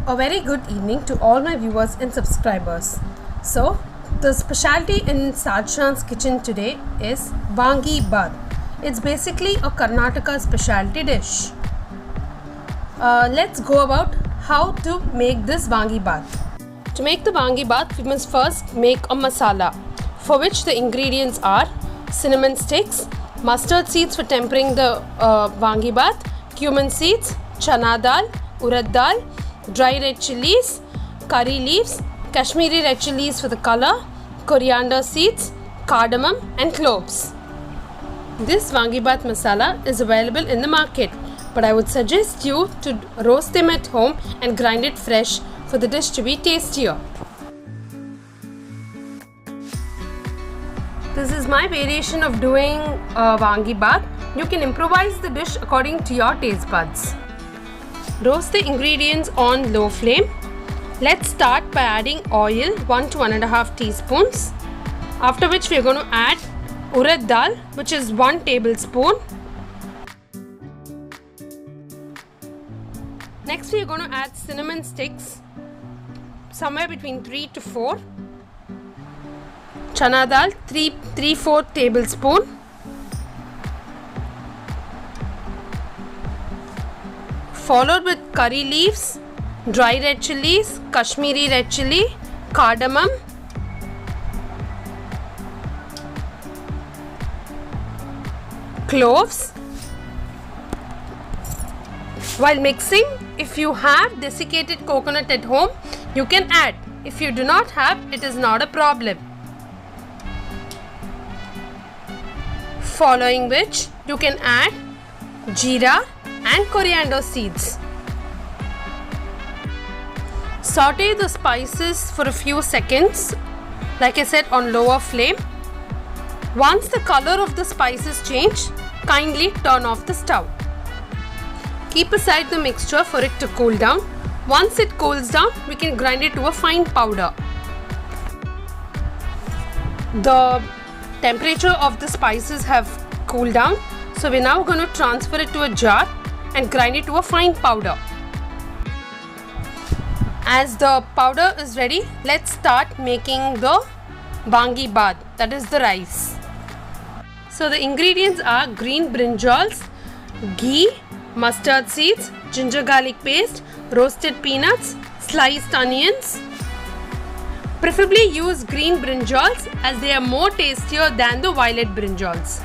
A very good evening to all my viewers and subscribers. So, the specialty in Sajjan's kitchen today is Vangi Bath. It's basically a Karnataka specialty dish. Let's go about how to make this Vangi Bath. To make the Vangi Bath, we must first make a masala, for which the ingredients are cinnamon sticks, mustard seeds for tempering the Vangi Bath, cumin seeds, chana dal, urad dal, dry red chilies, curry leaves, Kashmiri red chilies for the color, coriander seeds, cardamom and cloves. This Vangi Bath masala is available in the market, but I would suggest you to roast them at home and grind it fresh for the dish to be tastier. This is my variation of doing Vangi Bath. You can improvise the dish according to your taste buds. Roast the ingredients on low flame. Let's start by adding oil 1 to 1.5 teaspoons. After which we are going to add urad dal, which is 1 tablespoon. Next we are going to add cinnamon sticks, somewhere between 3 to 4. Chana dal 3/4 tablespoon. Followed with curry leaves, dry red chilies, Kashmiri red chili, cardamom, cloves. While mixing, if you have desiccated coconut at home, you can add. If you do not have, it is not a problem. Following which, you can add jeera and coriander seeds. Saute the spices for a few seconds, like I said, on lower flame. Once the color of the spices change, kindly turn off the stove. Keep aside the mixture for it to cool down. Once it cools down, we can grind it to a fine powder. The temperature of the spices have cooled down, so we're now going to transfer it to a jar and grind it to a fine powder. As the powder is ready, let's start making the Vangi Bath, that is the rice. So the ingredients are green brinjals, ghee, mustard seeds, ginger garlic paste, roasted peanuts, sliced onions. Preferably use green brinjals as they are more tastier than the violet brinjals.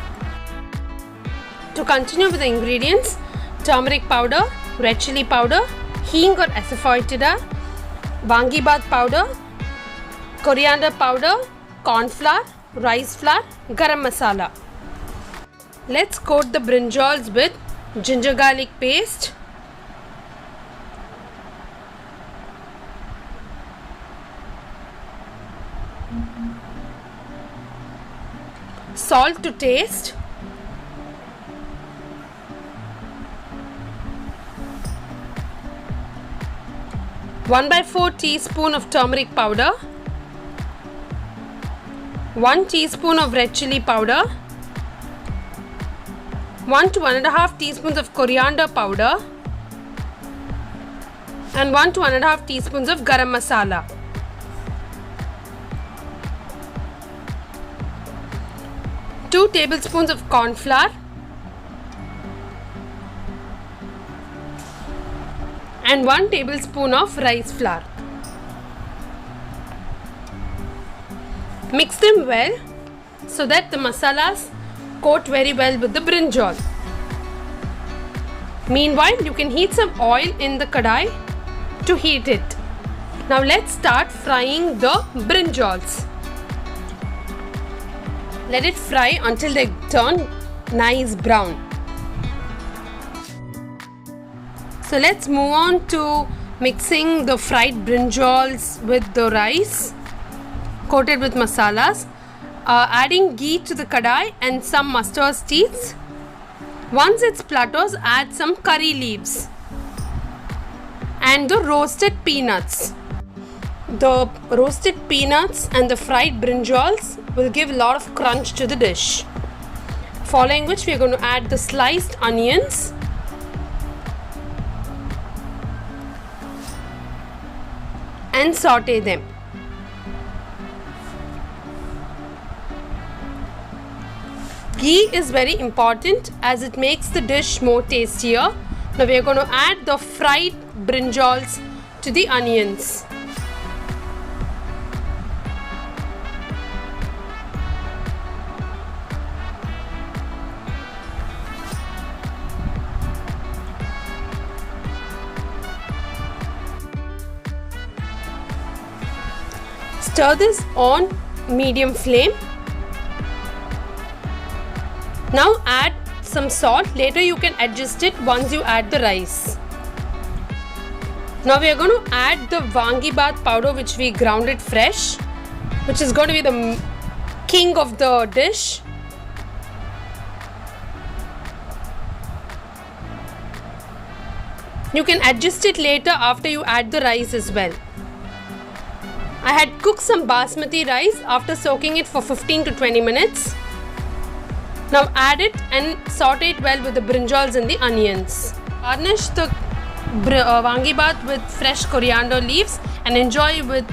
To continue with the ingredients, turmeric powder, red chili powder, hing or asafoetida, Vangi Bath powder, coriander powder, corn flour, rice flour, garam masala. Let's coat the brinjals with ginger garlic paste, salt to taste, one by 4 teaspoon of turmeric powder, 1 teaspoon of red chili powder, 1 to 1.5 teaspoons of coriander powder, and 1 to 1.5 teaspoons of garam masala. Two tablespoons of corn flour and 1 tablespoon of rice flour. Mix them well so that the masalas coat very well with the brinjal. Meanwhile, you can heat some oil in the kadai to heat it. Now let's start frying the brinjals. Let it fry until they turn nice brown. So let's move on to mixing the fried brinjals with the rice coated with masalas. Adding ghee to the kadai and some mustard seeds. Once it splutters, add some curry leaves and the roasted peanuts. The roasted peanuts and the fried brinjals will give a lot of crunch to the dish. Following which we are going to add the sliced onions and saute them. Ghee is very important as it makes the dish more tastier. Now we are going to add the fried brinjals to the onions. Stir this on medium flame. Now add some salt. Later you can adjust it once you add the rice. Now we are going to add the Wangibad powder which we grounded fresh, which is going to be the king of the dish. You can adjust it later after you add the rice as well. I had cooked some basmati rice after soaking it for 15 to 20 minutes. Now add it and saute it well with the brinjals and the onions. Garnish the Wangibad with fresh coriander leaves and enjoy with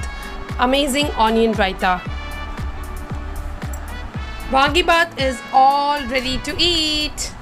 amazing onion raita. Wangibad is all ready to eat.